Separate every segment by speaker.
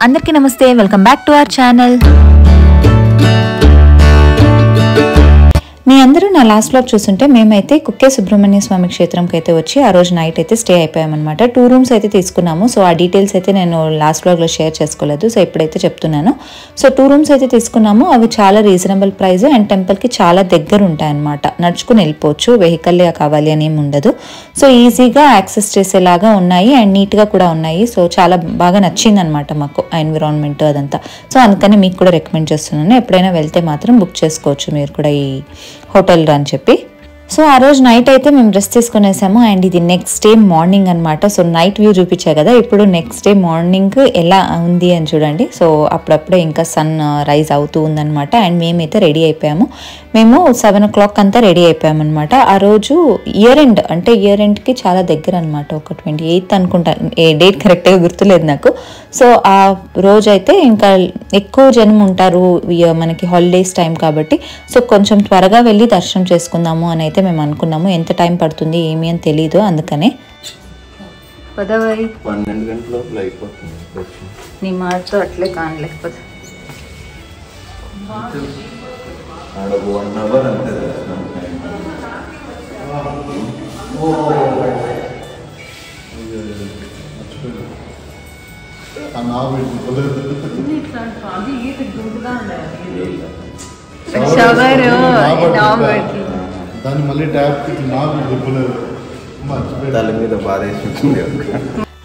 Speaker 1: అందరికీ నమస్తే, welcome back to our channel. మీ అందరూ నా లాస్ట్ వ్లాగ్ చూస్తుంటే మేమైతే కుక్కే సుబ్రహ్మణ్య స్వామి క్షేత్రంకి అయితే వచ్చి ఆ రోజు నైట్ అయితే స్టే అయిపోయామన్నమాట. 2 రూమ్స్ అయితే తీసుకున్నాము. సో ఆ డీటెయిల్స్ అయితే నేను లాస్ట్ వ్లాగ్లో షేర్ చేసుకోలేదు, సో ఇప్పుడైతే చెప్తున్నాను. సో 2 రూమ్స్ అయితే తీసుకున్నాము. అవి చాలా రీజనబుల్ ప్రైస్ అండ్ టెంపుల్కి చాలా దగ్గర ఉంటాయన్నమాట. నడుచుకుని వెళ్ళిపోవచ్చు, వెహికల్ కావాలి అని ఏమి ఉండదు. సో ఈజీగా యాక్సెస్ చేసేలాగా ఉన్నాయి అండ్ నీట్గా కూడా ఉన్నాయి. సో చాలా బాగా నచ్చింది అనమాట మాకు ఎన్విరాన్మెంట్ అదంతా. సో అందుకని మీకు కూడా రికమెండ్ చేస్తున్నాను, ఎప్పుడైనా వెళ్తే మాత్రం బుక్ చేసుకోవచ్చు మీరు కూడా ఈ హోటల్ అని చెప్పి. సో ఆ రోజు నైట్ అయితే మేము రెస్ట్ తీసుకునేసాము అండ్ ఇది నెక్స్ట్ డే మార్నింగ్ అనమాట. సో నైట్ వ్యూ చూపించా కదా, ఇప్పుడు నెక్స్ట్ డే మార్నింగ్ ఎలా ఉంది అని చూడండి. సో అప్పుడప్పుడే ఇంకా సన్ రైజ్ అవుతూ ఉందన్నమాట. అండ్ మేమైతే రెడీ అయిపోయాము. మేము 7 o'clock అంతా రెడీ అయిపోయాము అనమాట. ఆ రోజు ఇయర్ ఎండ్, అంటే ఇయర్ ఎండ్కి చాలా దగ్గర అనమాట. ఒక 28th అనుకుంటా, ఏ డేట్ కరెక్ట్గా గుర్తులేదు నాకు. సో ఆ రోజు అయితే ఇంకా ఎక్కువ జనం ఉంటారు మనకి హాలిడేస్ టైం కాబట్టి. సో కొంచెం త్వరగా వెళ్ళి దర్శనం చేసుకుందాము అని అయితే మేము అనుకున్నాము. ఎంత టైం పడుతుంది ఏమి అని తెలీదు, అందుకనే
Speaker 2: 12 గంటల అయిపోతుంది.
Speaker 1: నీ మాటతో అట్లే కానలేకపోతే
Speaker 2: 1 hour అంతే.
Speaker 3: దాన్ని మళ్ళీ ట్యాప్
Speaker 2: తల మీద బాధేస్తుంది.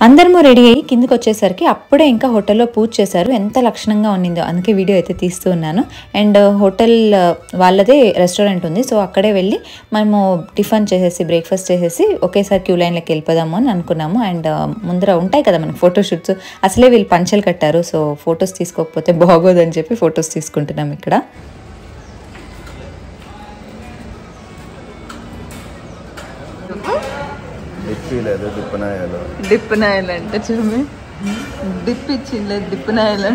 Speaker 1: అందరము రెడీ అయ్యి కిందకి వచ్చేసరికి అప్పుడే ఇంకా హోటల్లో పూజ చేశారు. ఎంత లక్షణంగా ఉన్నిందో, అందుకే వీడియో అయితే తీస్తూ ఉన్నాను. అండ్ హోటల్ వాళ్ళదే రెస్టారెంట్ ఉంది. సో అక్కడే వెళ్ళి మేము టిఫిన్ చేసేసి బ్రేక్ఫాస్ట్ చేసేసి ఒకేసారి క్యూ లైన్లోకి వెళ్ళిపోదాము అని అనుకున్నాము. అండ్ ముందర ఉంటాయి కదా మనకి ఫోటోషూట్స్, అసలే వీళ్ళు పంచలు కట్టారు. సో ఫొటోస్ తీసుకోకపోతే బాగోదని చెప్పి ఫొటోస్ తీసుకుంటున్నాం ఇక్కడ.
Speaker 4: డిప్పనాయలు అంటే చూమి డిప్ ఇచ్చింది డిప్పనాయలు.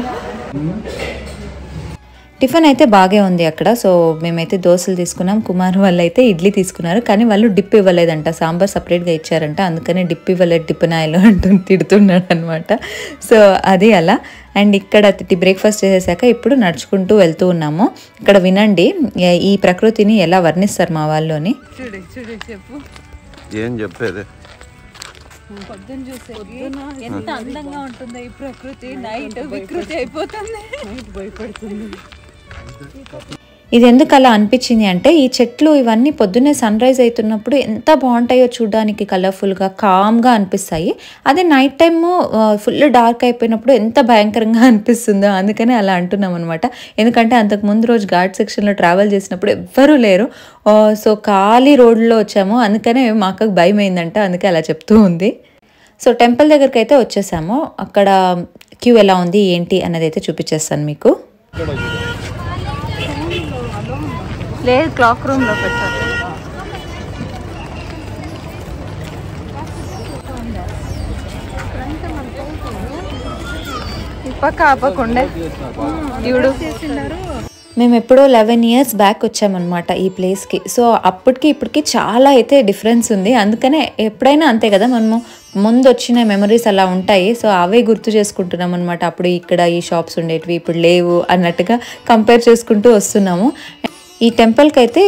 Speaker 1: టిఫిన్ అయితే బాగా ఉంది అక్కడ. సో మేమైతే దోశలు తీసుకున్నాం, కుమార్ వాళ్ళు అయితే ఇడ్లీ తీసుకున్నారు. కానీ వాళ్ళు డిప్ ఇవ్వలేదంట, సాంబార్ సపరేట్గా ఇచ్చారంట. అందుకని డిప్ ఇవ్వలేదు, డిప్పనాయలు అంటూ తిడుతున్నాడు అనమాట. సో అది అలా. అండ్ ఇక్కడ బ్రేక్ఫాస్ట్ చేసేసాక ఇప్పుడు నడుచుకుంటూ వెళ్తూ ఉన్నాము. ఇక్కడ వినండి ఈ ప్రకృతిని ఎలా వర్ణిస్తారు మా వాళ్ళని.
Speaker 4: చెప్పు
Speaker 2: ఏం చెప్పేది.
Speaker 4: పొద్దున్న చూసే ఎంత అందంగా ఉంటుందో ఈ ప్రకృతి, నైట్ వికృతి అయిపోతుంది, భయపడుతుంది.
Speaker 1: ఇది ఎందుకు అలా అనిపించింది అంటే ఈ చెట్లు ఇవన్నీ పొద్దున్నే సన్ రైజ్ అవుతున్నప్పుడు ఎంత బాగుంటాయో చూడడానికి, కలర్ఫుల్గా కామ్గా అనిపిస్తాయి. అదే నైట్ టైము ఫుల్ డార్క్ అయిపోయినప్పుడు ఎంత భయంకరంగా అనిపిస్తుందో, అందుకని అలా అంటున్నాం అనమాట. ఎందుకంటే అంతకుముందు రోజు ఘాట్ సెక్షన్లో ట్రావెల్ చేసినప్పుడు ఎవ్వరూ లేరు. సో ఖాళీ రోడ్లో వచ్చాము, అందుకనే మా అక్కకు భయం అయిందంట, అందుకే అలా చెప్తూ ఉంది. సో టెంపుల్ దగ్గరికి అయితే వచ్చేసాము. అక్కడ క్యూ ఎలా ఉంది ఏంటి అన్నది అయితే చూపించేస్తాను మీకు.
Speaker 4: లేదు, క్లాక్ రూమ్ లో పెట్టారు. ఇప్పక ఆపకుండే ఇవిడు.
Speaker 1: మేము ఎప్పుడో 11 years బ్యాక్ వచ్చామన్నమాట ఈ ప్లేస్కి. సో అప్పటికి ఇప్పటికి చాలా అయితే డిఫరెన్స్ ఉంది. అందుకనే ఎప్పుడైనా అంతే కదా, మనము ముందు వచ్చిన మెమరీస్ అలా ఉంటాయి. సో అవే గుర్తు చేసుకుంటున్నాం అనమాట. అప్పుడు ఇక్కడ ఈ షాప్స్ ఉండేటివి ఇప్పుడు లేవు అన్నట్టుగా కంపేర్ చేసుకుంటూ వస్తున్నాము. ఈ టెంపుల్కి అయితే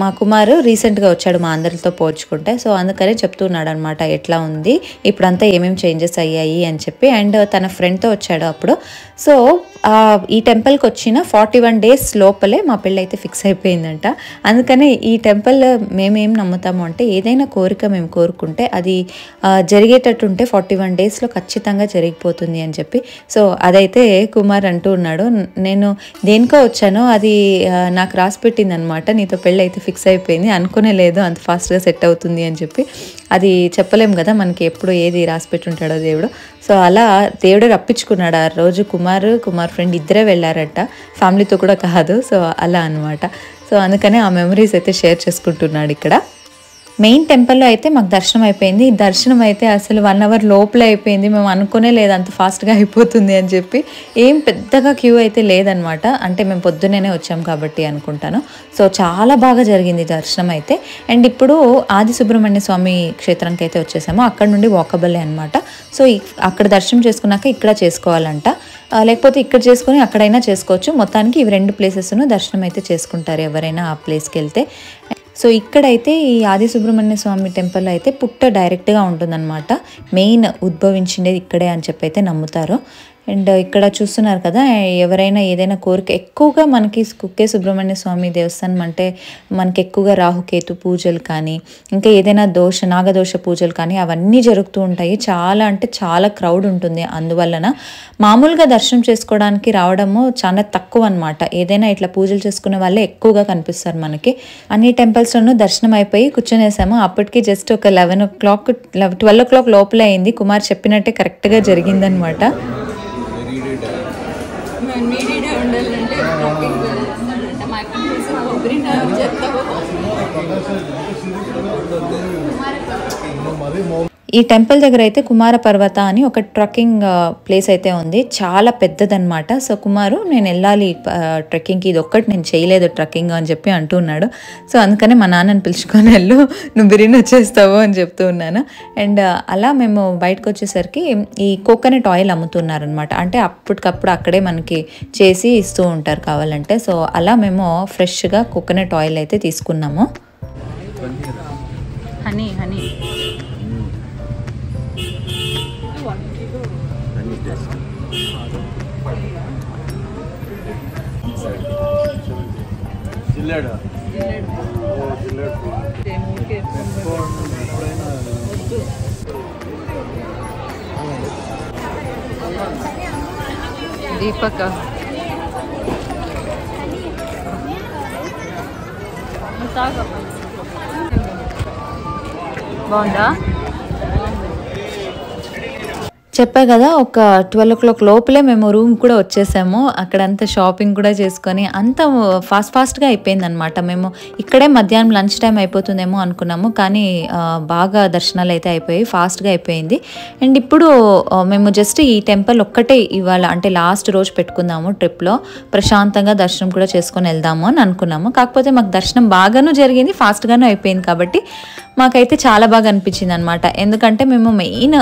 Speaker 1: మా కుమారు రీసెంట్గా వచ్చాడు మా అందరితో పోల్చుకుంటే. సో అందుకనే చెప్తున్నాడు అనమాట ఎట్లా ఉంది ఇప్పుడంతా, ఏమేమి చేంజెస్ అయ్యాయి అని చెప్పి. అండ్ తన ఫ్రెండ్తో వచ్చాడు అప్పుడు. సో ఈ టెంపుల్కి వచ్చిన 41 days లోపలే మా పెళ్ళి అయితే ఫిక్స్ అయిపోయిందంట. అందుకనే ఈ టెంపుల్ మేమేం నమ్ముతాము అంటే ఏదైనా కోరిక మేము కోరుకుంటే అది జరిగేటట్టుంటే 41 daysలో ఖచ్చితంగా జరిగిపోతుంది అని చెప్పి. సో అదైతే కుమార్ అంటూ ఉన్నాడు. నేను దేనికో వచ్చానో అది నాకు రాసి పెట్టింది అనమాట, నీతో పెళ్ళి అయితే ఫిక్స్ అయిపోయింది, అనుకునే లేదు అంత ఫాస్ట్గా సెట్ అవుతుంది అని చెప్పి. అది చెప్పలేము కదా మనకి ఎప్పుడు ఏది రాసి పెట్టుంటాడో దేవుడు. సో అలా దేవుడు రప్పించుకున్నాడు. ఆ రోజు కుమార్ ఫ్రెండ్ ఇద్దరే వెళ్ళారట, ఫ్యామిలీతో కూడా కాదు. సో అలా అనమాట. సో అందుకనే ఆ మెమరీస్ అయితే షేర్ చేసుకుంటున్నాడు ఇక్కడ. మెయిన్ టెంపుల్లో అయితే మాకు దర్శనం అయిపోయింది. దర్శనం అయితే అసలు 1 అవర్ లోపలే అయిపోయింది. మేము అనుకునే లేదు అంత ఫాస్ట్గా అయిపోతుంది అని చెప్పి. ఏం పెద్దగా క్యూ అయితే లేదనమాట. అంటే మేము పొద్దున్నే వచ్చాం కాబట్టి అనుకుంటాను. సో చాలా బాగా జరిగింది దర్శనం అయితే. అండ్ ఇప్పుడు ఆది సుబ్రహ్మణ్య స్వామి క్షేత్రానికి అయితే వచ్చేసాము. అక్కడ నుండి వాకబుల్ అనమాట. సో అక్కడ దర్శనం చేసుకున్నాక ఇక్కడ చేసుకోవాలంట, లేకపోతే ఇక్కడ చేసుకుని అక్కడైనా చేసుకోవచ్చు. మొత్తానికి ఇవి 2 ప్లేసెస్ను దర్శనం అయితే చేసుకుంటారు ఎవరైనా ఆ ప్లేస్కి వెళ్తే. సో ఇక్కడైతే ఈ ఆది సుబ్రహ్మణ్య స్వామి టెంపుల్ అయితే పుట్ట డైరెక్ట్గా ఉంటుందన్నమాట. మెయిన్ ఉద్భవించిండేది ఇక్కడే అని చెప్పి అయితే నమ్ముతారు. అండ్ ఇక్కడ చూస్తున్నారు కదా, ఎవరైనా ఏదైనా కోరిక ఎక్కువగా మనకి కుక్కే సుబ్రహ్మణ్య స్వామి దేవస్థానం అంటే మనకి ఎక్కువగా రాహుకేతు పూజలు కానీ ఇంకా ఏదైనా నాగదోష పూజలు కానీ అవన్నీ జరుగుతూ ఉంటాయి. చాలా అంటే చాలా క్రౌడ్ ఉంటుంది. అందువలన మామూలుగా దర్శనం చేసుకోవడానికి రావడము చాలా తక్కువ అనమాట. ఏదైనా ఇట్లా పూజలు చేసుకునే వాళ్ళే ఎక్కువగా కనిపిస్తారు మనకి. అన్ని టెంపుల్స్లోనూ దర్శనం అయిపోయి కూర్చొనేసాము. అప్పటికి జస్ట్ ఒక 12 o'clock లోపలే అయింది. కుమార్ చెప్పినట్టే కరెక్ట్గా జరిగిందనమాట. ఈ టెంపుల్ దగ్గర అయితే కుమార పర్వత అని ఒక ట్రెక్కింగ్ ప్లేస్ అయితే ఉంది. చాలా పెద్దదన్నమాట. సో కుమారు నేను వెళ్ళాలి ట్రెక్కింగ్కి, ఇది ఒక్కటి నేను చేయలేదు ట్రెక్కింగ్ అని చెప్పి అంటున్నాడు. సో అందుకనే మా నాన్నని పిలుచుకొని వెళ్ళు, నువ్వు బిర్యానీ వచ్చేస్తావు అని చెప్తూ ఉన్నాను. అండ్ అలా మేము బయటకు వచ్చేసరికి ఈ కోకోనట్ ఆయిల్ అమ్ముతున్నారనమాట. అంటే అప్పటికప్పుడు అక్కడే మనకి చేసి ఇస్తూ ఉంటారు కావాలంటే. సో అలా మేము ఫ్రెష్గా కోకోనట్ ఆయిల్ అయితే తీసుకున్నాము.
Speaker 4: హనీ దీపక బాగుందా?
Speaker 1: చెప్పా కదా, ఒక 12 o'clock లోపలే మేము రూమ్ కూడా వచ్చేసాము. అక్కడంతా షాపింగ్ కూడా చేసుకొని అంతా ఫాస్ట్గా అయిపోయింది అనమాట. మేము ఇక్కడే మధ్యాహ్నం లంచ్ టైం అయిపోతుందేమో అనుకున్నాము, కానీ బాగా దర్శనాలు అయితే అయిపోయి ఫాస్ట్గా అయిపోయింది. అండ్ ఇప్పుడు మేము జస్ట్ ఈ టెంపుల్ ఒక్కటే ఇవాళ అంటే లాస్ట్ రోజు పెట్టుకుందాము ట్రిప్లో, ప్రశాంతంగా దర్శనం కూడా చేసుకొని వెళ్దాము అని అనుకున్నాము. కాకపోతే మాకు దర్శనం బాగాను జరిగింది, ఫాస్ట్గాను అయిపోయింది. కాబట్టి మాకైతే చాలా బాగా అనిపించింది అనమాట. ఎందుకంటే మేము మెయిన్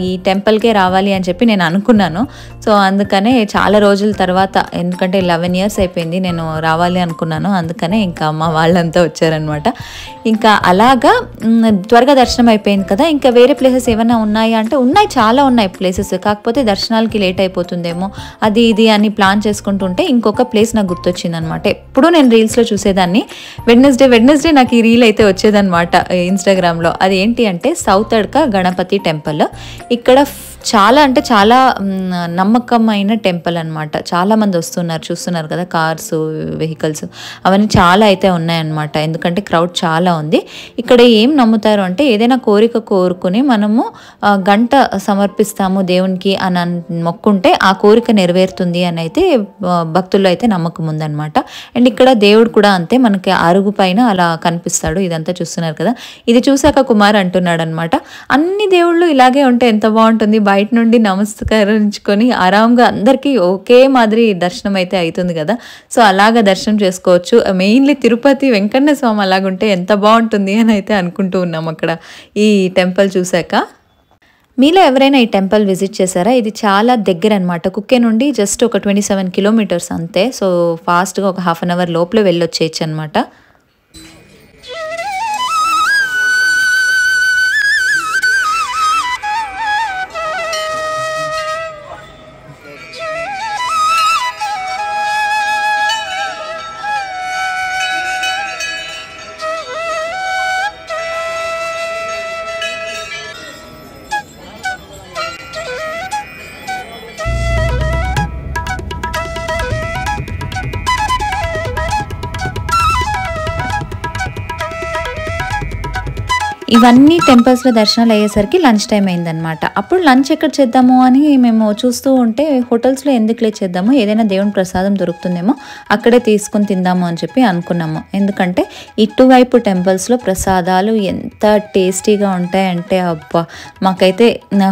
Speaker 1: ఈ టెంపుల్కే రావాలి అని చెప్పి నేను అనుకున్నాను. సో అందుకనే చాలా రోజుల తర్వాత, ఎందుకంటే 11 years అయిపోయింది నేను రావాలి అనుకున్నాను. అందుకనే ఇంకా మా వాళ్ళంతా వచ్చారనమాట. ఇంకా అలాగా త్వరగా దర్శనం అయిపోయింది కదా. ఇంకా వేరే ప్లేసెస్ ఏమైనా ఉన్నాయా అంటే ఉన్నాయి, చాలా ఉన్నాయి ప్లేసెస్. కాకపోతే దర్శనాలకి లేట్ అయిపోతుందేమో అది ఇది అని ప్లాన్ చేసుకుంటుంటే ఇంకొక ప్లేస్ నాకు గుర్తొచ్చింది అనమాట. ఎప్పుడూ నేను రీల్స్లో చూసేదాన్ని. వెడ్నెస్డే నాకు ఈ రీల్ అయితే వచ్చేదనమాట ఇన్స్టాగ్రామ్లో. అది ఏంటి అంటే సౌత్ అడ్క గణపతి టెంపుల్. ఇక్కడ చాలా అంటే చాలా నమ్మకమైన టెంపుల్ అనమాట. చాలామంది వస్తున్నారు, చూస్తున్నారు కదా, కార్స్ వెహికల్స్ అవన్నీ చాలా అయితే ఉన్నాయన్నమాట. ఎందుకంటే క్రౌడ్ చాలా ఉంది. ఇక్కడ ఏం నమ్ముతారు అంటే ఏదైనా కోరిక కోరుకుని మనము గంట సమర్పిస్తాము దేవునికి అని మొక్కుంటే ఆ కోరిక నెరవేరుతుంది అని అయితే భక్తుల్లో అయితే నమ్మకం ఉందన్నమాట. అండ్ ఇక్కడ దేవుడు కూడా అంతే, మనకి అరుగు పైన అలా కనిపిస్తాడు. ఇదంతా చూస్తున్నారు కదా. ఇది చూసాక కుమార్ అంటున్నాడు అనమాట, అన్ని దేవుళ్ళు ఇలాగే ఉంటే ఎంత బాగుంటుంది, బయట నుండి నమస్కరించుకొని ఆరాంగా అందరికీ ఒకే మాదిరి దర్శనం అయితే అవుతుంది కదా. సో అలాగా దర్శనం చేసుకోవచ్చు. మెయిన్లీ తిరుపతి వెంకన్న స్వామి అలాగుంటే ఎంత బాగుంటుంది అని అయితే అనుకుంటూ ఉన్నాం అక్కడ ఈ టెంపుల్ చూసాక. మీలో ఎవరైనా ఈ టెంపుల్ విజిట్ చేశారా? ఇది చాలా దగ్గర అనమాట. కుక్కే నుండి జస్ట్ ఒక 27 kilometers అంతే. సో ఫాస్ట్గా ఒక 1/2 hour లోపల వెళ్ళొచ్చేయచ్చు అనమాట. ఇవన్నీ టెంపుల్స్లో దర్శనాలు అయ్యేసరికి లంచ్ టైం అయిందనమాట. అప్పుడు లంచ్ ఎక్కడ చేద్దాము అని మేము చూస్తూ ఉంటే హోటల్స్లో ఎందుకులే చేద్దాము, ఏదైనా దేవుని ప్రసాదం దొరుకుతుందేమో అక్కడే తీసుకుని తిందాము అని చెప్పి అనుకున్నాము. ఎందుకంటే ఇటువైపు టెంపుల్స్లో ప్రసాదాలు ఎంత టేస్టీగా ఉంటాయంటే అబ్బా, మాకైతే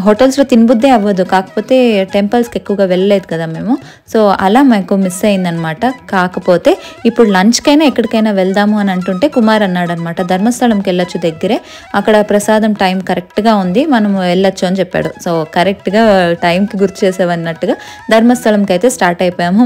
Speaker 1: హోటల్స్లో తినబుద్దే అవ్వదు. కాకపోతే టెంపుల్స్కి ఎక్కువగా వెళ్ళలేదు కదా మేము, సో అలా మాకు మిస్ అయిందనమాట. కాకపోతే ఇప్పుడు లంచ్కైనా ఎక్కడికైనా వెళ్దాము అని అంటుంటే కుమార్ అన్నాడు అనమాట, ధర్మస్థలంకి వెళ్ళొచ్చు, దగ్గరే, అక్కడ ప్రసాదం టైం కరెక్ట్గా ఉంది, మనం వెళ్ళొచ్చు అని చెప్పాడు. సో కరెక్ట్గా టైంకి గుర్తు చేసేవన్నట్టుగా ధర్మస్థలంకి అయితే స్టార్ట్ అయిపోయాము.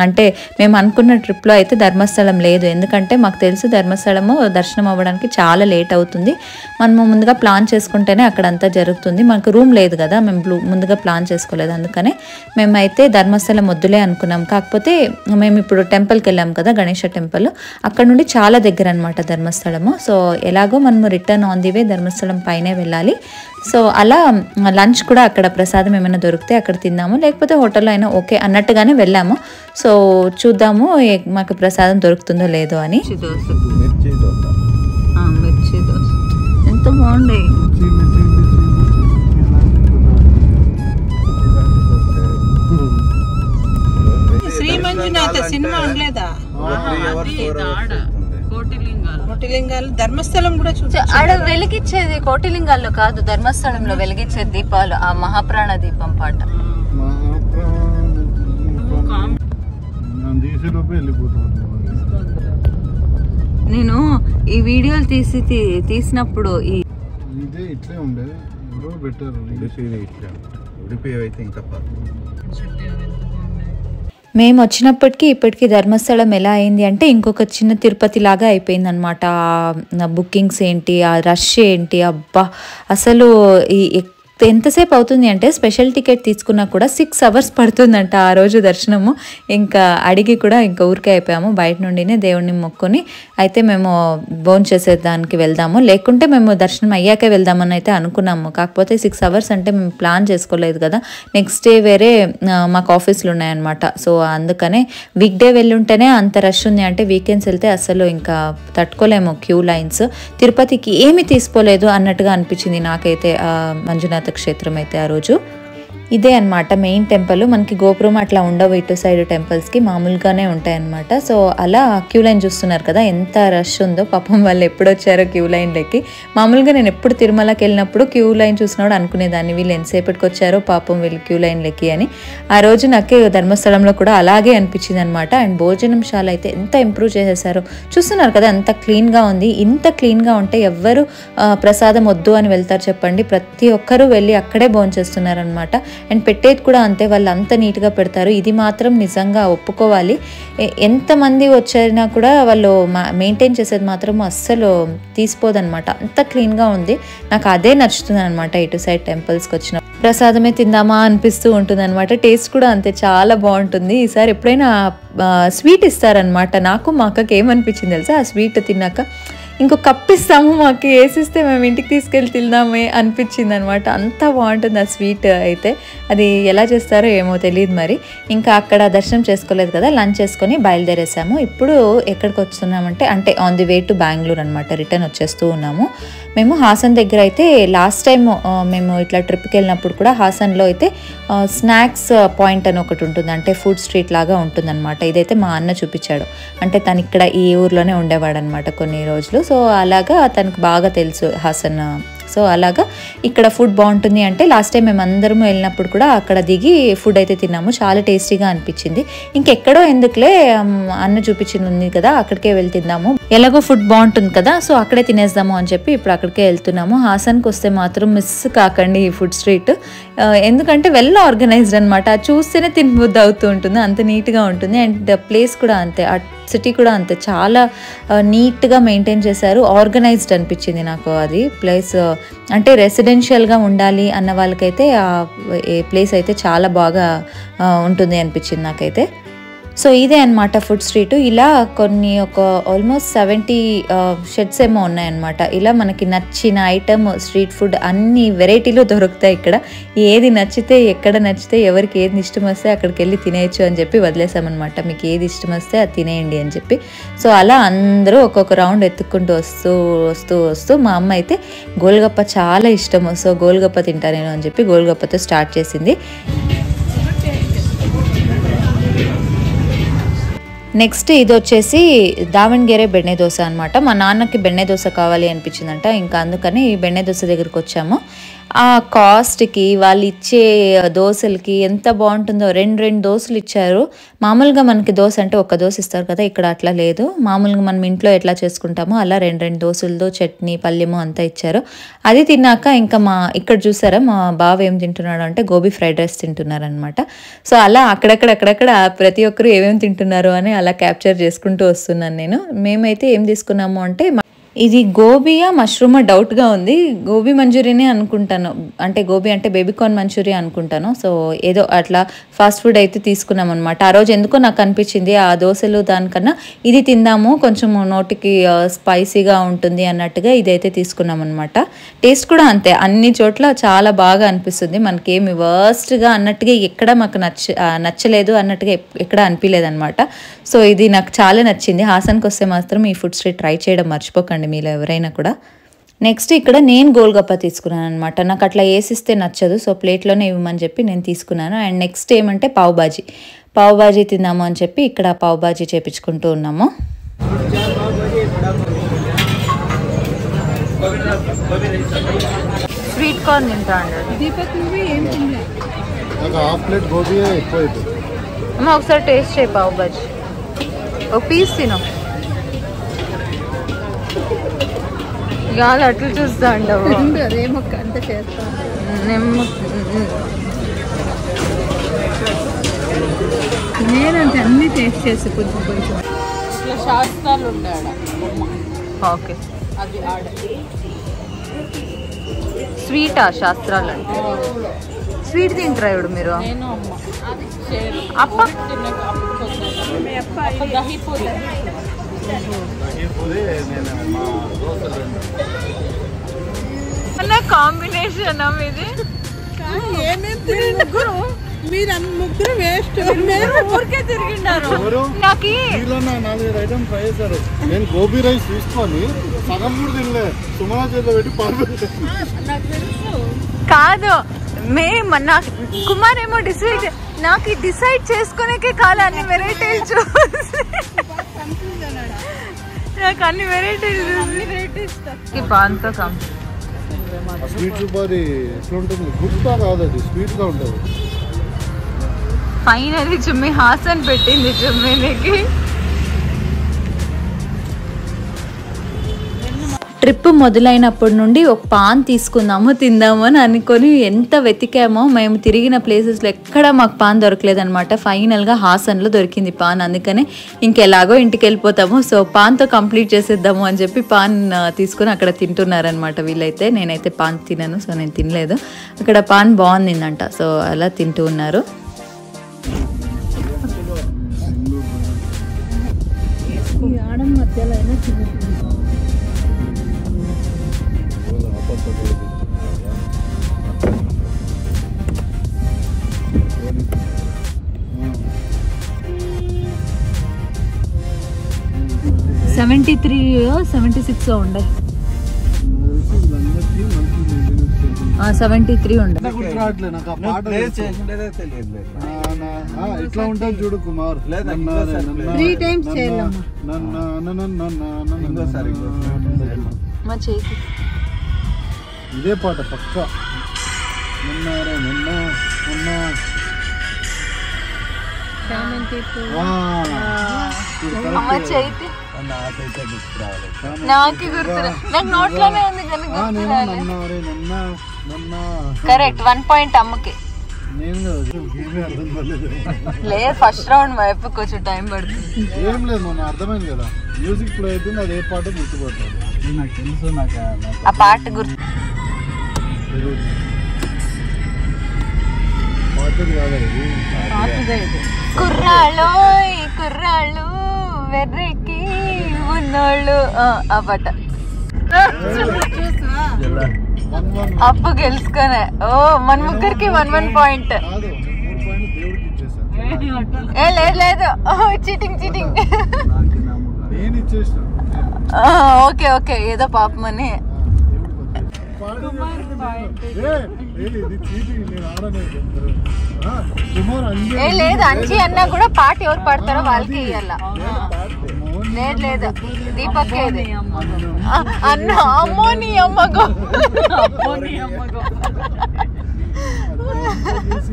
Speaker 1: అంటే మేము అనుకున్న ట్రిప్లో అయితే ధర్మస్థలం లేదు, ఎందుకంటే మాకు తెలుసు ధర్మస్థలము దర్శనం అవ్వడానికి చాలా లేట్ అవుతుంది. మనము ముందుగా ప్లాన్ చేసుకుంటేనే అక్కడంతా జరుగుతుంది. మనకు రూమ్ లేదు కదా, మేము ముందుగా ప్లాన్ చేసుకోలేదు, అందుకనే మేమైతే ధర్మస్థలం వద్దులే అనుకున్నాం. కాకపోతే మేము ఇప్పుడు టెంపుల్కి వెళ్ళాం కదా, గణేష టెంపుల్, అక్కడ నుండి చాలా దగ్గర అనమాట ధర్మస్థలము. సో ఎలాగో మనము return on the way Dharmasthala పైనే వెళ్ళాలి. సో అలా లంచ్ కూడా అక్కడ ప్రసాదం ఏమైనా దొరికితే అక్కడ తిందాము, లేకపోతే హోటల్లో అయినా ఓకే అన్నట్టుగానే వెళ్ళాము. సో చూద్దాము మాకు ప్రసాదం దొరుకుతుందో లేదో అని.
Speaker 2: మిర్చి దోశ.
Speaker 4: మిర్చి దోశ ఎంత బాగుంది. శ్రీ మంజునాథ సినిమా ఉండలేదా? కోటిలింగాలు ధర్మస్థలం కూడా ఆడ వెలిగించేది కోటిలింగాల్లో కాదు, ధర్మస్థలంలో వెలిగించే దీపాలు, ఆ మహాప్రాణ దీపం పాట. నేను ఈ వీడియోలు తీసినప్పుడు
Speaker 3: ఇట్లే ఉండే బెటర్
Speaker 2: ఉడిపి అయితే ఇంకా
Speaker 1: మేము వచ్చినప్పటికీ ఇప్పటికీ ధర్మస్థలం ఎలా అయింది అంటే ఇంకొక చిన్న తిరుపతి లాగా అయిపోయింది అనమాట. బుకింగ్స్ ఏంటి, ఆ రష్ ఏంటి, అబ్బా అసలు ఎంతసేపు అవుతుంది అంటే స్పెషల్ టికెట్ తీసుకున్నా కూడా 6 hours పడుతుందంట ఆ రోజు దర్శనము. ఇంకా అడిగి కూడా ఇంకా ఊరికే అయిపోయాము, బయట నుండినే దేవుడిని మొక్కుని అయితే మేము భోజనం చేసేదానికి వెళ్దాము, లేకుంటే మేము దర్శనం అయ్యాకే వెళ్దామని అయితే అనుకున్నాము. కాకపోతే 6 hours అంటే మేము ప్లాన్ చేసుకోలేదు కదా, నెక్స్ట్ డే వేరే మాకు ఆఫీసులు ఉన్నాయన్నమాట. సో అందుకనే వీక్ డే వెళ్ళుంటేనే అంత రష్ ఉంది, అంటే వీకెండ్స్ వెళ్తే అసలు ఇంకా తట్టుకోలేము క్యూ లైన్స్. తిరుపతికి ఏమీ తీసుకోలేదు అన్నట్టుగా అనిపించింది నాకైతే మంజునాథ క్షేత్రం అయితే ఆ రోజు. ఇదే అనమాట మెయిన్ టెంపుల్. మనకి గోపురం అట్లా ఉండవు ఇటు సైడ్ టెంపుల్స్కి, మామూలుగానే ఉంటాయి అనమాట. సో అలా క్యూ లైన్ చూస్తున్నారు కదా ఎంత రష్ ఉందో, పాపం వాళ్ళు ఎప్పుడు వచ్చారో క్యూ లైన్లకి. మామూలుగా నేను ఎప్పుడు తిరుమలకి వెళ్ళినప్పుడు క్యూ లైన్ చూసినప్పుడు అనుకునేదాన్ని వీళ్ళు ఎంతసేపటికి వచ్చారో పాపం వీళ్ళు క్యూ లైన్లకి అని. ఆ రోజు నాకు ధర్మస్థలంలో కూడా అలాగే అనిపించింది అనమాట. అండ్ భోజనంశాల అయితే ఎంత ఇంప్రూవ్ చేసేసారో చూస్తున్నారు కదా, ఎంత క్లీన్గా ఉంది. ఇంత క్లీన్గా ఉంటే ఎవ్వరు ప్రసాదం వద్దు అని వెళ్తారు చెప్పండి, ప్రతి ఒక్కరూ వెళ్ళి అక్కడే భోంచేస్తున్నారు అనమాట. అండ్ పెట్టేది కూడా అంతే, వాళ్ళు అంత నీట్గా పెడతారు. ఇది మాత్రం నిజంగా ఒప్పుకోవాలి. ఎంతమంది వచ్చారినా కూడా వాళ్ళు మెయింటైన్ చేసేది మాత్రం అస్సలు తీసిపోదన్నమాట, అంత క్లీన్గా ఉంది. నాకు అదే నచ్చుతుంది అనమాట. ఇటు సైడ్ టెంపుల్స్కి వచ్చిన ప్రసాదమే తిందామా అనిపిస్తూ ఉంటుంది అనమాట. టేస్ట్ కూడా అంతే చాలా బాగుంటుంది. ఈసారి ఎప్పుడైనా స్వీట్ ఇస్తారనమాట. నాకు మా అక్కకి ఏమనిపించింది తెలుసా, ఆ స్వీట్ తిన్నాక ఇంకో కప్ ఇస్తాము, మాకు వేసిస్తే మేము ఇంటికి తీసుకెళ్ళి తిందామే అనిపించింది అనమాట. అంత బాగుంటుంది ఆ స్వీట్ అయితే. అది ఎలా చేస్తారో ఏమో తెలియదు మరి. ఇంకా అక్కడ దర్శనం చేసుకోలేదు కదా, లంచ్ చేసుకొని బయలుదేరేసాము. ఇప్పుడు ఎక్కడికి వస్తున్నామంటే అంటే on the way to Bengaluru అనమాట, రిటర్న్ వచ్చేస్తూ ఉన్నాము. మేము హాసన్ దగ్గర అయితే లాస్ట్ టైం మేము ఇట్లా ట్రిప్కి వెళ్ళినప్పుడు కూడా హాసన్లో అయితే స్నాక్స్ పాయింట్ అని ఒకటి ఉంటుంది, అంటే ఫుడ్ స్ట్రీట్ లాగా ఉంటుందన్నమాట. ఇదైతే మా అన్న చూపించాడు, అంటే తను ఇక్కడ ఈ ఊర్లోనే ఉండేవాడు అనమాట కొన్ని రోజులు. సో అలాగా తనకు బాగా తెలుసు హాసన్. సో అలాగా ఇక్కడ ఫుడ్ బాగుంటుంది అంటే లాస్ట్ టైం మేము అందరం వెళ్ళినప్పుడు కూడా అక్కడ దిగి ఫుడ్ అయితే తిన్నాము, చాలా టేస్టీగా అనిపించింది. ఇంకెక్కడో ఎందుకులే అన్న చూపించింది ఉంది కదా, అక్కడికే వెళ్ళి తిందాము, ఎలాగో ఫుడ్ బాగుంటుంది కదా, సో అక్కడే తినేద్దాము అని చెప్పి ఇప్పుడు అక్కడికే వెళ్తున్నాము. హాసన్కి వస్తే మాత్రం మిస్ కాకండి ఈ ఫుడ్ స్ట్రీట్, ఎందుకంటే వెల్ ఆర్గనైజ్డ్ అనమాట. చూస్తేనే తినబుద్ధి అవుతూ ఉంటుంది, అంత నీట్గా ఉంటుంది. అండ్ ప్లేస్ కూడా అంతే, సిటీ కూడా అంతే, చాలా నీట్గా మెయింటైన్ చేశారు. ఆర్గనైజ్డ్ అనిపించింది నాకు అది ప్లేస్. అంటే రెసిడెన్షియల్గా ఉండాలి అన్న వాళ్ళకైతే ఆ ప్లేస్ అయితే చాలా బాగా ఉంటుంది అనిపించింది నాకైతే. సో ఇదే అనమాట ఫుడ్ స్ట్రీట్. ఇలా కొన్ని ఒక ఆల్మోస్ట్ 70 షెడ్స్ ఏమో ఉన్నాయన్నమాట. ఇలా మనకి నచ్చిన ఐటమ్ స్ట్రీట్ ఫుడ్ అన్ని వెరైటీలు దొరుకుతాయి ఇక్కడ. ఏది నచ్చితే ఎక్కడ నచ్చితే ఎవరికి ఏది ఇష్టం వస్తే అక్కడికి వెళ్ళి తినేయచ్చు అని చెప్పి వదిలేసామన్నమాట. మీకు ఏది ఇష్టం వస్తే అది తినేయండి అని చెప్పి. సో అలా అందరూ ఒక్కొక్క రౌండ్ ఎత్తుక్కుంటూ వస్తూ మా అమ్మ అయితే గోల్గప్ప చాలా ఇష్టము. సో గోల్గప్ప తింటా నేను అని చెప్పి గోల్గప్పతో స్టార్ట్ చేసింది. నెక్స్ట్ ఇది వచ్చేసి దావణగేరే బెಣ್ಣె దోశ అనమాట. మా నాన్నకి బెಣ್ಣె దోశ కావాలి అనిపించిందంట, ఇంకా అందుకని బెಣ್ಣె దోశ దగ్గరికి వచ్చాము. ఆ కాస్ట్కి వాళ్ళు ఇచ్చే దోశలకి ఎంత బాగుంటుందో. రెండు దోశలు ఇచ్చారు. మామూలుగా మనకి దోశ అంటే ఒక దోశ ఇస్తారు కదా, ఇక్కడ అట్లా లేదు. మామూలుగా మనం ఇంట్లో ఎట్లా చేసుకుంటామో అలా రెండు దోశలతో చట్నీ పల్లెము అంతా ఇచ్చారు. అది తిన్నాక ఇంకా ఇక్కడ చూసారా మా బావ ఏం తింటున్నాడు అంటే గోబీ ఫ్రైడ్ రైస్ తింటున్నారు అనమాట. సో అలా అక్కడక్కడ ప్రతి ఒక్కరు ఏమేమి తింటున్నారు అని అలా క్యాప్చర్ చేసుకుంటూ వస్తున్నాను నేను. మేమైతే ఏం తీసుకున్నాము అంటే ఇది గోబీయా మష్రూమా డౌట్గా ఉంది. గోబీ మంచూరియనే అనుకుంటాను, అంటే గోబీ అంటే బేబీకార్న్ మంచూరియా అనుకుంటాను. సో ఏదో అట్లా ఫాస్ట్ ఫుడ్ అయితే తీసుకున్నాం అనమాట. ఆ రోజు ఎందుకో నాకు అనిపించింది ఆ దోశలు దానికన్నా ఇది తిందాము, కొంచెం నోటికి స్పైసీగా ఉంటుంది అన్నట్టుగా ఇదైతే తీసుకున్నాం అనమాట. టేస్ట్ కూడా అంతే, అన్ని చోట్ల చాలా బాగా అనిపిస్తుంది. మనకేమి వర్స్ట్గా అన్నట్టుగా ఎక్కడ మాకు నచ్చలేదు అన్నట్టుగా ఎక్కడ అనిపించలేదు అనమాట. సో ఇది నాకు చాలా నచ్చింది. హాసన్కి వస్తే మాత్రం ఈ ఫుడ్ స్ట్రీట్ ట్రై చేయడం మర్చిపోకండి మీలో ఎవరైనా కూడా. నెక్స్ట్ ఇక్కడ నేను గోల్గప్ప తీసుకున్నాను అనమాట. నాకు అట్లా వేసిస్తే నచ్చదు, సో ప్లేట్లోనే ఇవ్వమని చెప్పి నేను తీసుకున్నాను. అండ్ నెక్స్ట్ ఏమంటే పావ్ బాజీ తిందాము అని చెప్పి ఇక్కడ పావ్ బాజీ చేపించుకుంటూ ఉన్నాము. స్వీట్ కార్న్ తింటా అండి. అమ్మ ఒకసారి టేస్ట్ చేయి పావ్ బాజీ, ఒక పీస్ తిను. ఇవాళ అట్లు చూస్తా అంటావు అంత చేస్తా. నేనంటే అన్ని టేస్ట్ చేసి కొంచెం ఇట్లా శాస్త్రాలు ఉండాలి. ఓకే, అది స్వీటా శాస్త్రాలు అంటే స్వీట్ తింటారా ఇప్పుడు మీరు? అప్ప కాంబినేషన్ ఇది.
Speaker 5: మీరు ముగ్గురు వేస్ట్, ఊరికే తిరిగినారు.
Speaker 3: నాకు 4 ఐటమ్స్ ట్రై చేశారు. నేను గోబీ రైస్ తీసుకొని సగం కూడా తినలే, సుమనా చేతిలో పెట్టి పంపించాను.
Speaker 1: కాదు నాకు కుమార్ ఏమో నాకు డిసైడ్ చేసుకునేకే కాదు అన్ని వెరైటీలు చూసి నాకు అన్ని వెరైటీలు పాన్తో
Speaker 3: స్వీట్ సూపర్ ఎట్లా ఉంటుంది, గుర్తా కాదు అది స్వీట్ గా ఉంటుంది.
Speaker 1: ఫైనల్లీ చుమ్మి హాసన్ పెట్టింది చుమ్మినికి. ట్రిప్ మొదలైనప్పటి నుండి ఒక పాన్ తీసుకుందాము తిందాము అని అనుకొని ఎంత వెతికామో. మేము తిరిగిన ప్లేసెస్లో ఎక్కడ మాకు పాన్ దొరకలేదనమాట. ఫైనల్గా హాసన్లో దొరికింది పాన్. అందుకనే ఇంకెలాగో ఇంటికి వెళ్ళిపోతాము, సో పాన్తో కంప్లీట్ చేసేద్దాము అని చెప్పి పాన్ తీసుకొని అక్కడ తింటున్నారనమాట వీళ్ళైతే. నేనైతే పాన్ తినను, సో నేను తినలేదు. అక్కడ పాన్ బాగుందిందంట, సో అలా తింటూ ఉన్నారు. $73 $76 ఉండే 73 ఉండే.
Speaker 3: ఇట్లా ఉంటుంది చూడు కుమార్.
Speaker 5: 3 times చేయాలమ్మా.
Speaker 3: ఇదే పాట పక్క.
Speaker 1: నాకు గుర్తు, నాకు నోట్లోనే ఉంది కానీ కరెక్ట్ 1 పాయింట్ అమ్మకి లేదు. ఫస్ట్ రౌండ్ వైపు కొంచెం టైం పడుతుంది.
Speaker 3: ఏం లేదు మొన్న అర్థమైంది కదా, మ్యూజిక్ ప్లే అవుతుంది, అది ఏ పాట గుర్తుపడుతుంది. నాకు తెలుసు, నాకు
Speaker 1: ఆ పాట గుర్తు
Speaker 3: పాటది కాదు ఇది.
Speaker 1: కుర్రాలోయ్
Speaker 4: కుర్రాళ్ళు వెర్రెక్కి ఉన్నోళ్ళు ఆ పాట అప్పు గెలుచుకోనే. ఓ మన ముగ్గురికి 1 పాయింట్. ఏ లేదు లేదు, చీటింగ్ చీటింగ్. ఓకే ఓకే, ఏదో పాపమని. ఏ లేదు, అంచి అన్నా కూడా పాట ఎవరు పాడతారో వాళ్ళకి ఇయ్యాల. లేదు లేదు, దీపక్ ఇది అన్న. అమ్మో నీ అమ్మగో.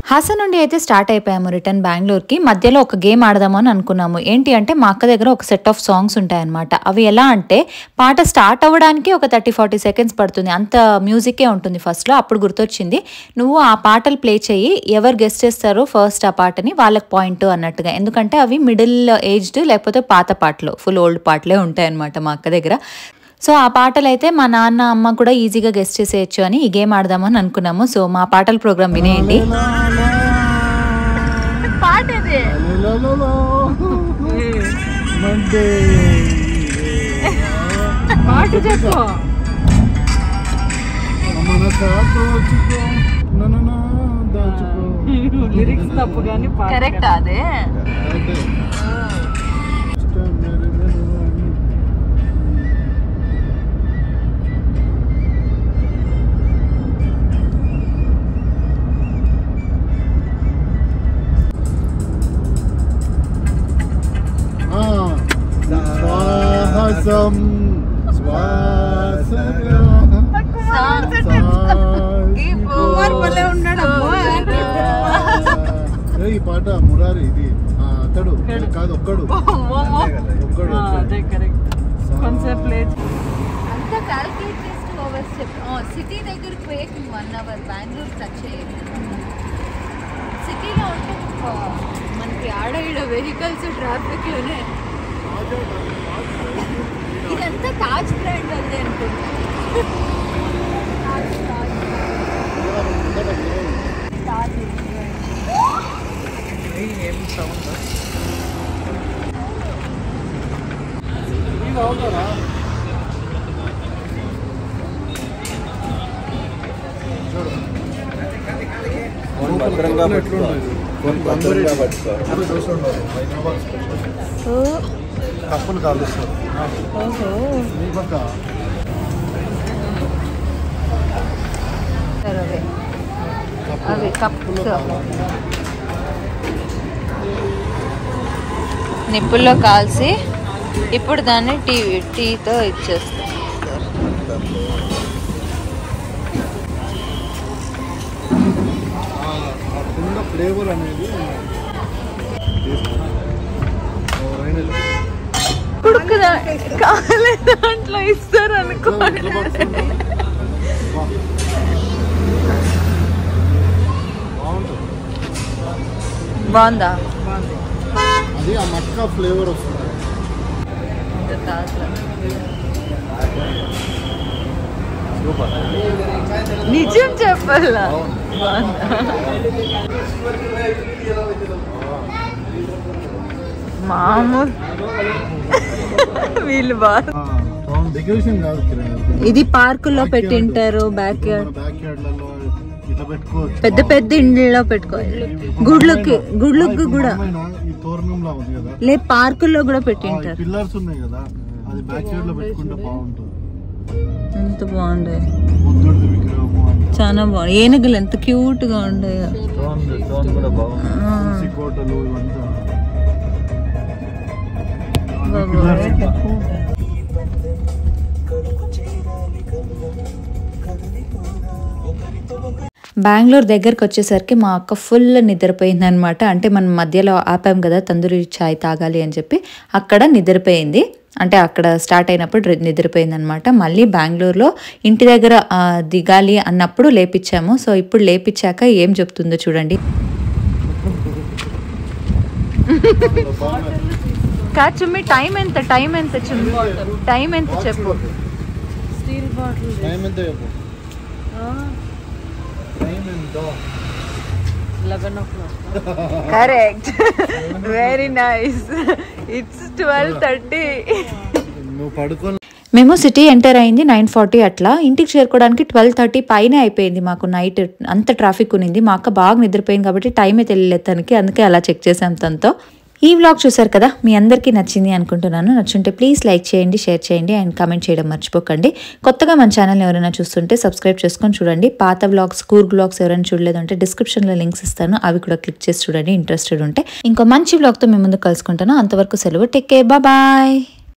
Speaker 1: హాసన్ నుండి అయితే స్టార్ట్ అయిపోయాము రిటర్న్ బెంగళూరుకి. మధ్యలో ఒక గేమ్ ఆడదాము అని అనుకున్నాము. ఏంటి అంటే మా అక్క దగ్గర ఒక సెట్ ఆఫ్ సాంగ్స్ ఉంటాయన్నమాట. అవి ఎలా అంటే పాట స్టార్ట్ అవ్వడానికి ఒక 30-40 సెకండ్స్ పడుతుంది, అంత మ్యూజికే ఉంటుంది ఫస్ట్లో. అప్పుడు గుర్తొచ్చింది, నువ్వు ఆ పాటలు ప్లే చేయి, ఎవరు గెస్ట్ చేస్తారో ఫస్ట్ ఆ పాటని వాళ్ళకి పాయింట్ అన్నట్టుగా. ఎందుకంటే అవి మిడిల్ ఏజ్డ్ లేకపోతే పాత పాటలు, ఫుల్ ఓల్డ్ పాటలే ఉంటాయన్నమాట మా అక్క దగ్గర. సో ఆ పాటలు అయితే మా నాన్న అమ్మ కూడా ఈజీగా గెస్ట్ చేసేయచ్చు అని ఈ గేమ్ ఆడదామని అనుకున్నాము. సో మా పాటల ప్రోగ్రామ్ వినేయండి.
Speaker 4: కరెక్ట్ అదే.
Speaker 3: ఈ పాట మురారి, ఇది అతడు కాదు, ఒక్కడు.
Speaker 4: అంతా క్యాల్కులేట్ చేసి ఓవర్స్ సిటీ దగ్గరికి పోయి 1 అవర్ బెంగళూరు టచ్ అయ్యేది. సిటీలో ఉంటే మనకి ఆడ ఈడ వెహికల్స్ ట్రాఫిక్ లోనే. ఇదంతా తాజ్ బ్రాండ్ అంతే అనుకుంటా.
Speaker 3: కప్పులు కాలుస్తారు.
Speaker 4: అవి కప్స్ నిప్పుల్లో కాల్చి ఇప్పుడు దాన్ని టీతో ఇచ్చేస్తాం.
Speaker 3: ఫ్లేవర్ అనేది
Speaker 4: కాలే దాంట్లో ఇస్తారు అనుకోండి. బాగుందా?
Speaker 3: అది ఆ మట్కా ఫ్లేవర్ వస్తుంది.
Speaker 4: నిజం చెప్పాలా? మామూలు వీళ్ళు బాగా
Speaker 3: డెకరేషన్ కాదు,
Speaker 4: ఇది పార్కుల్లో పెట్టింటారు. బ్యాక్ యార్డ్
Speaker 3: ఇట్లా పెట్టుకోవచ్చు,
Speaker 4: పెద్ద పెద్ద ఇండ్లలో పెట్టుకోవాలి. గుడ్లకి కూడా లే, పార్కుల్లో కూడా పెట్టింటారు.
Speaker 3: పిల్లర్స్ ఉన్నాయి కదా, అది బ్యాక్ యార్డ్ లో పెట్టుకుంటే బాగుంటుంది.
Speaker 4: ఎంత బాగుండే, చాలా బాగుంది. ఏనుగులు ఎంత క్యూట్ గా ఉండే.
Speaker 1: బెంగళూరు దగ్గరికి వచ్చేసరికి మా అక్క ఫుల్ నిద్రపోయింది అనమాట. అంటే మనం మధ్యలో ఆపాం కదా తందూరి చాయ్ తాగాలి అని చెప్పి, అక్కడ నిద్రపోయింది. అంటే అక్కడ స్టార్ట్ అయినప్పుడు నిద్రపోయింది అనమాట. మళ్ళీ బెంగళూరులో ఇంటి దగ్గర దిగాలి అన్నప్పుడు లేపించాము. సో ఇప్పుడు లేపించాక ఏం చెప్తుందో చూడండి.
Speaker 4: చుమ్మి టైం ఎంత చుమ్మి, టైం ఎంత చెప్పు. Steel bottle
Speaker 5: 11 o'clock.
Speaker 4: Correct, very nice. It's 12:30.
Speaker 3: నువ్వు పడుకో.
Speaker 1: మేము సిటీ ఎంటర్ అయింది 9:40 అట్లా. ఇంటికి చేరుకోవడానికి 12:30 పైన అయిపోయింది మాకు. నైట్ అంత ట్రాఫిక్ ఉన్నింది. మా అక్క బాగా నిద్రపోయింది కాబట్టి టైం అయితే తెలియలేదు తనకి, అందుకే అలా చెక్ చేసాం తనతో. ఈ వ్లాగ్ చూసారు కదా, మీ అందరికీ నచ్చింది అనుకుంటున్నాను. నచ్చుంటే ప్లీజ్ లైక్ చేయండి, షేర్ చేయండి అండ్ కామెంట్ చేయడం మర్చిపోకండి. కొత్తగా మన ఛానల్ ఎవరైనా చూస్తుంటే సబ్స్క్రైబ్ చేసుకొని చూడండి. పాత వ్లాగ్స్, కూర్ వ్లాగ్స్ ఎవరైనా చూడలేదంటే డిస్క్రిప్షన్లో లింక్స్ ఇస్తాను, అవి కూడా క్లిక్ చేసి చూడండి ఇంట్రెస్టెడ్ ఉంటే. ఇంకో మంచి వ్లాగ్తో మీ ముందు కలుసుకుంటాను. అంతవరకు సెలవు. Take care, bye.